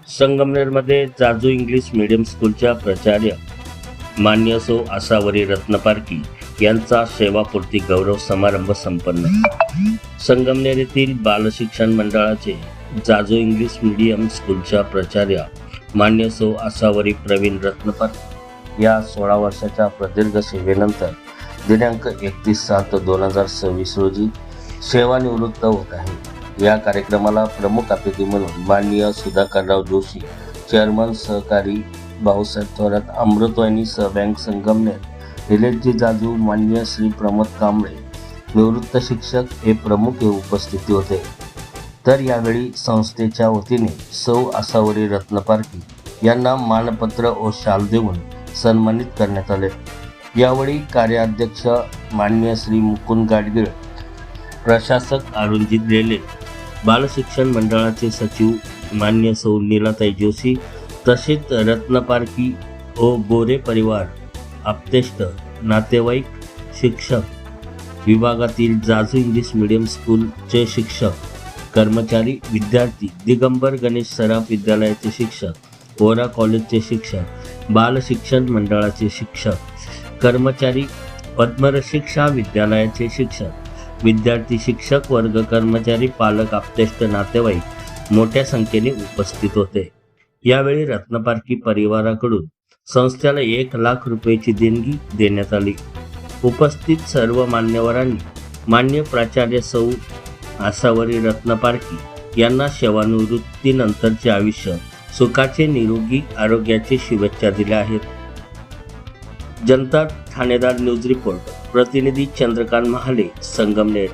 संगमनेरमध्ये Jaju English medium स्कूलच्या प्राचार्य मान्य सौ आसावरी रत्नपारखी यांचा सेवापूर्ती गौरव समारंभ संपन्न. संगमनेर येथील बालशिक्षण मंडळाचे जाजू इंग्लिश मीडियम स्कूलच्या प्राचार्य मान्य सौ आसावरी प्रवीण रत्नपारखी या 16 वर्षाच्या प्रदीर्घ सेवेनंतर दिनांक 31/7/2026 रोजी सेवानिवृत्त होत आहे. या कार्यक्रमाला प्रमुख अतिथी म्हणून माननीय सुधाकरराव जोशी, चेअरमन सहकारी भाऊसाहेब थोरात, अमृतवाहिनी सहबँक संगमनेर, निलेशजी जाजू, माननीय श्री प्रमोद कांबळे, निवृत्त शिक्षक हे प्रमुख उपस्थिती होते. तर यावेळी संस्थेच्या वतीने सौ आसावरी रत्नपारखी यांना मानपत्र व शाल देऊन सन्मानित करण्यात आले. यावेळी कार्याध्यक्ष माननीय श्री मुकुंद गाडगीळ, प्रशासक अरुणजित लेले, बालशिक्षण मंडळाचे सचिव मान्य सौ नीलाताई जोशी तसेच रत्नपारखी व गोरे परिवार, आप्तेष्ट, नातेवाईक, शिक्षक विभागातील जाजू इंग्लिश मीडियम स्कूलचे शिक्षक, कर्मचारी, विद्यार्थी, दिगंबर गणेश सराफ विद्यालयाचे शिक्षक, वोरा कॉलेजचे शिक्षक, बालशिक्षण मंडळाचे शिक्षक, कर्मचारी, पद्मरशिक्षा विद्यालयाचे शिक्षक, विद्यार्थी, शिक्षक वर्ग, कर्मचारी, पालक, आप्तेष्ट, नातेवाईक मोठ्या संख्येने उपस्थित होते. यावेळी रत्नपारखी परिवाराकडून संस्थेला 1 लाख रुपयाची देणगी देण्यात आली. उपस्थित सर्व मान्यवरांनी मान्य प्राचार्य सौ आसावरी रत्नपारखी यांना सेवानिवृत्तीनंतरचे आयुष्य सुखाचे, निरोगी आरोग्याचे शुभेच्छा दिल्या आहेत. जनता ठाणेदार न्यूज रिपोर्ट, प्रतिनिधी चंद्रकांत महाले, संगमनेर.